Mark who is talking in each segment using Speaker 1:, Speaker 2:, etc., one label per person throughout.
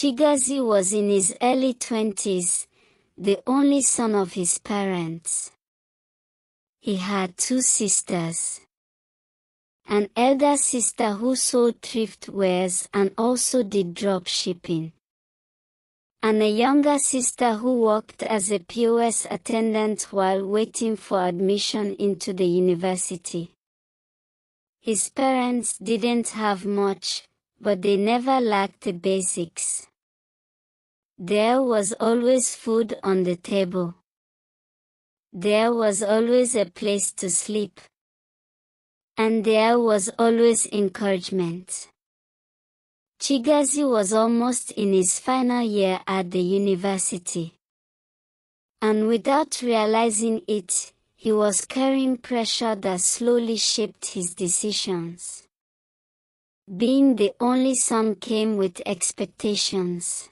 Speaker 1: Chigazi was in his early 20s, the only son of his parents. He had two sisters. An elder sister who sold thrift wares and also did drop shipping. And a younger sister who worked as a POS attendant while waiting for admission into the university. His parents didn't have much, but they never lacked the basics. There was always food on the table. There was always a place to sleep. And there was always encouragement. Chigazi was almost in his final year at the university. And without realizing it, he was carrying pressure that slowly shaped his decisions. Being the only son came with expectations.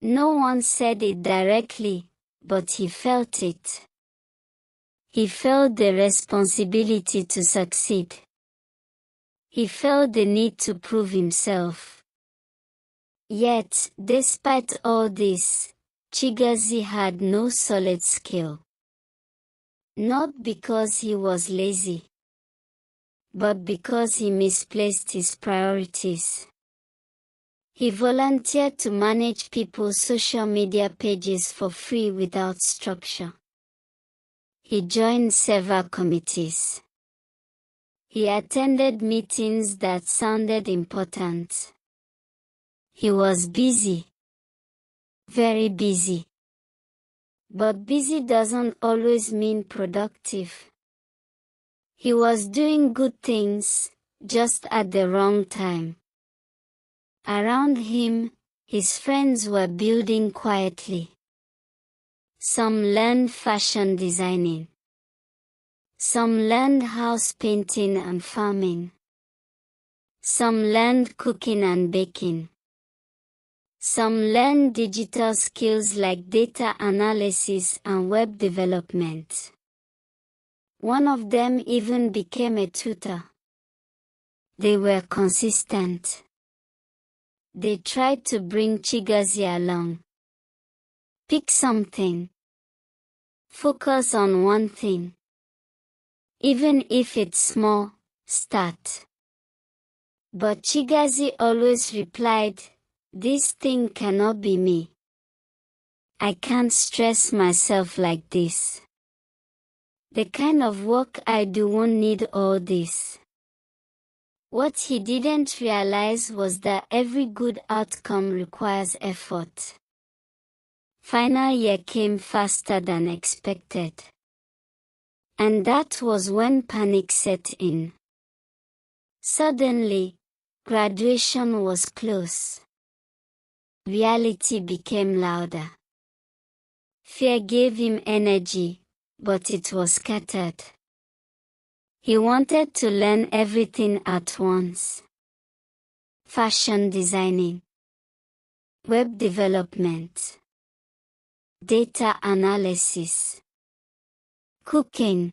Speaker 1: No one said it directly, but he felt it. He felt the responsibility to succeed. He felt the need to prove himself. Yet, despite all this, Chigazi had no solid skill. Not because he was lazy, but because he misplaced his priorities. He volunteered to manage people's social media pages for free without structure. He joined several committees. He attended meetings that sounded important. He was busy. Very busy. But busy doesn't always mean productive. He was doing good things, just at the wrong time. Around him, his friends were building quietly. Some learned fashion designing. Some learned house painting and farming. Some learned cooking and baking. Some learned digital skills like data analysis and web development. One of them even became a tutor. They were consistent. They tried to bring Chigazi along. Pick something. Focus on one thing. Even if it's small, start. But Chigazi always replied, "This thing cannot be me. I can't stress myself like this. The kind of work I do won't need all this." What he didn't realize was that every good outcome requires effort. Final year came faster than expected. And that was when panic set in. Suddenly, graduation was close. Reality became louder. Fear gave him energy, but it was scattered. He wanted to learn everything at once. Fashion designing, web development, data analysis, cooking,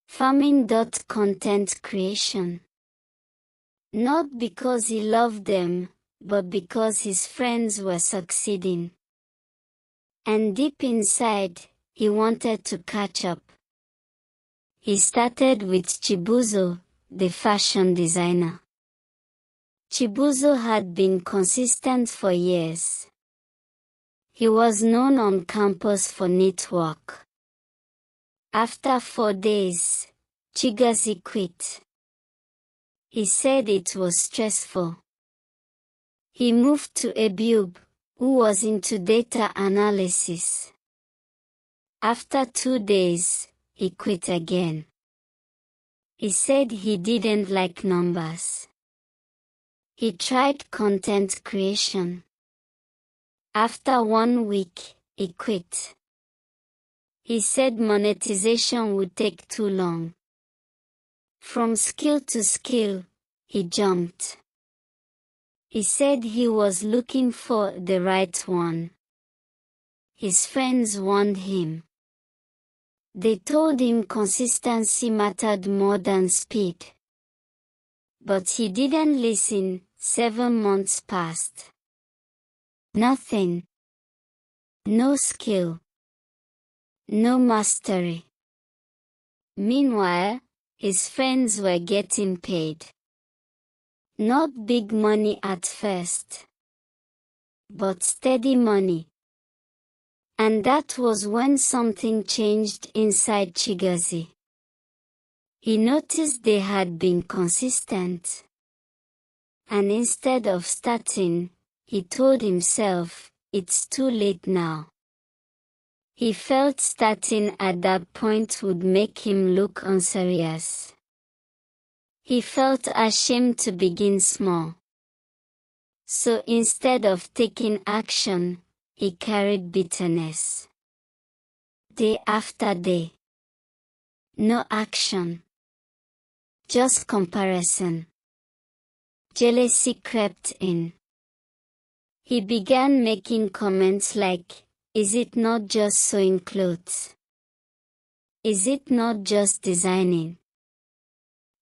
Speaker 1: farming. Content creation. Not because he loved them, but because his friends were succeeding. And deep inside, he wanted to catch up. He started with Chibuzo, the fashion designer. Chibuzo had been consistent for years. He was known on campus for neat work. After 4 days, Chigazi quit. He said it was stressful. He moved to Ebiub, who was into data analysis. After 2 days, he quit again. He said he didn't like numbers. He tried content creation. After 1 week, he quit. He said monetization would take too long. From skill to skill, he jumped. He said he was looking for the right one. His friends warned him. They told him consistency mattered more than speed. But he didn't listen. 7 months passed. Nothing. No skill. No mastery. Meanwhile, his friends were getting paid. Not big money at first, but steady money. And that was when something changed inside Chigozie. He noticed they had been consistent. And instead of starting, he told himself, it's too late now. He felt starting at that point would make him look unserious. He felt ashamed to begin small. So instead of taking action, he carried bitterness. Day after day. No action. Just comparison. Jealousy crept in. He began making comments like, is it not just sewing clothes? Is it not just designing?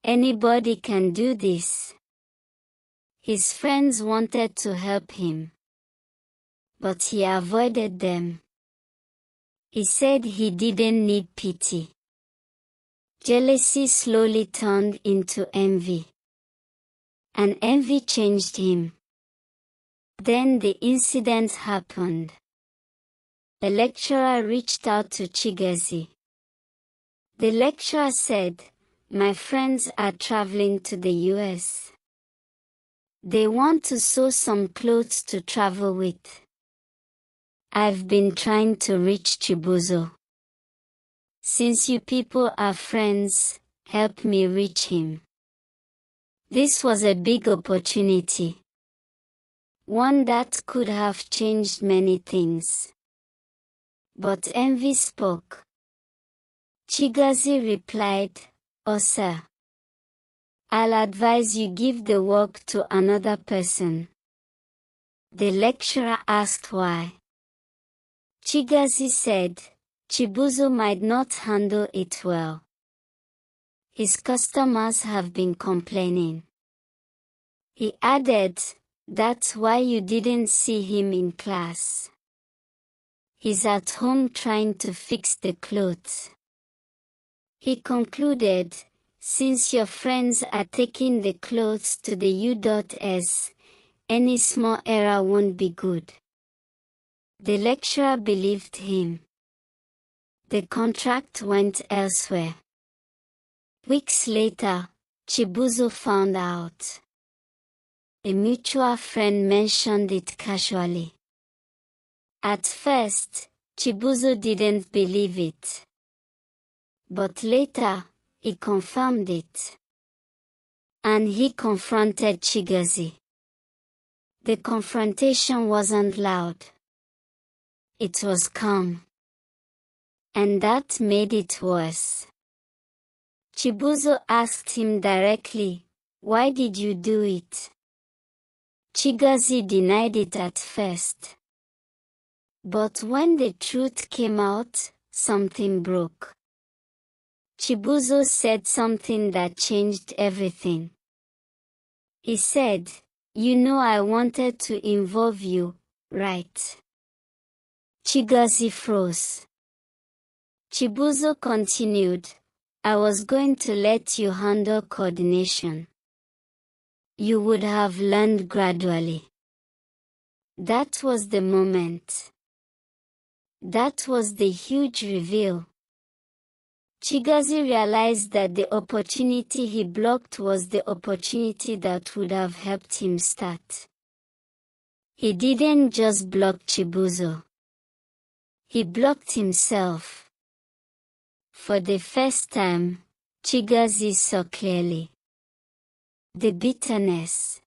Speaker 1: Anybody can do this. His friends wanted to help him, but he avoided them. He said he didn't need pity. Jealousy slowly turned into envy. And envy changed him. Then the incident happened. A lecturer reached out to Chigozie. The lecturer said, my friends are traveling to the US. They want to sew some clothes to travel with. I've been trying to reach Chibuzo. Since you people are friends, help me reach him. This was a big opportunity. One that could have changed many things. But envy spoke. Chigozie replied, oh sir. I'll advise you give the work to another person. The lecturer asked why. Chigozie said, Chibuzo might not handle it well. His customers have been complaining. He added, that's why you didn't see him in class. He's at home trying to fix the clothes. He concluded, since your friends are taking the clothes to the U.S., any small error won't be good. The lecturer believed him. The contract went elsewhere. Weeks later, Chibuzo found out. A mutual friend mentioned it casually. At first, Chibuzo didn't believe it. But later, he confirmed it. And he confronted Chigozie. The confrontation wasn't loud. It was calm. And that made it worse. Chibuzo asked him directly, why did you do it? Chigozie denied it at first. But when the truth came out, something broke. Chibuzo said something that changed everything. He said, you know I wanted to involve you, right? Chigozie froze. Chibuzo continued, I was going to let you handle coordination. You would have learned gradually. That was the moment. That was the huge reveal. Chigozie realized that the opportunity he blocked was the opportunity that would have helped him start. He didn't just block Chibuzo. He blocked himself. For the first time, Chigozie saw clearly. The bitterness.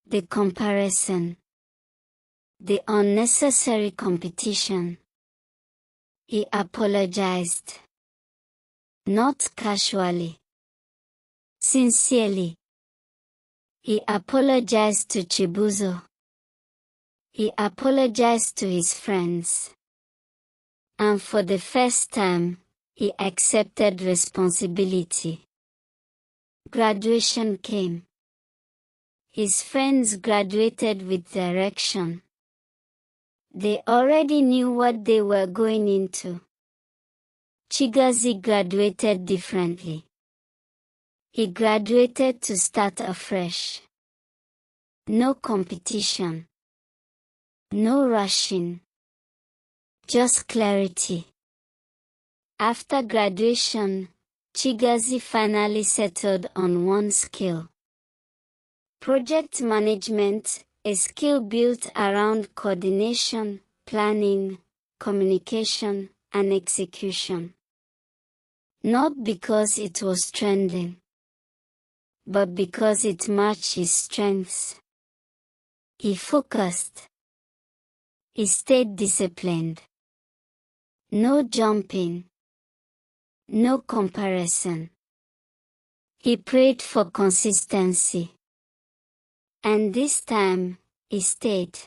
Speaker 1: The comparison. The unnecessary competition. He apologized. Not casually. Sincerely. He apologized to Chibuzo. He apologized to his friends. And for the first time, he accepted responsibility. Graduation came. His friends graduated with direction. They already knew what they were going into. Chigozie graduated differently. He graduated to start afresh. No competition. No rushing. Just clarity. After graduation, Chigozie finally settled on one skill. Project management, a skill built around coordination, planning, communication, and execution. Not because it was trending, but because it matched his strengths. He focused. He stayed disciplined. No jumping. No comparison. He prayed for consistency. And this time, he stayed.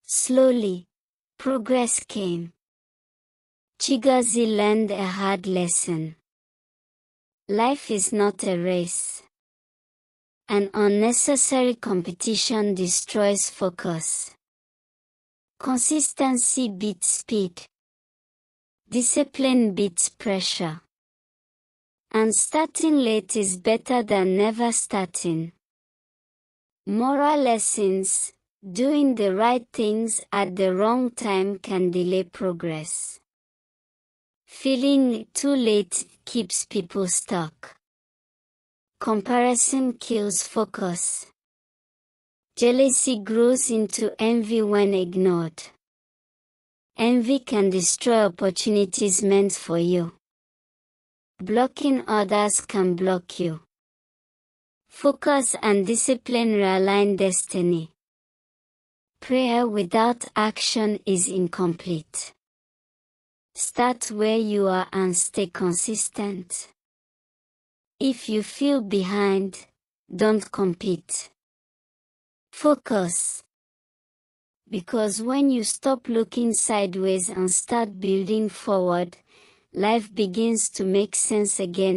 Speaker 1: Slowly, progress came. Chigozie learned a hard lesson. Life is not a race. An unnecessary competition destroys focus. Consistency beats speed. Discipline beats pressure. And starting late is better than never starting. Moral lessons: doing the right things at the wrong time can delay progress. Feeling too late keeps people stuck. Comparison kills focus. Jealousy grows into envy when ignored. Envy can destroy opportunities meant for you. Blocking others can block you. Focus and discipline realign destiny. Prayer without action is incomplete. Start where you are and stay consistent. If you feel behind, don't compete. Focus. Because when you stop looking sideways and start building forward, life begins to make sense again.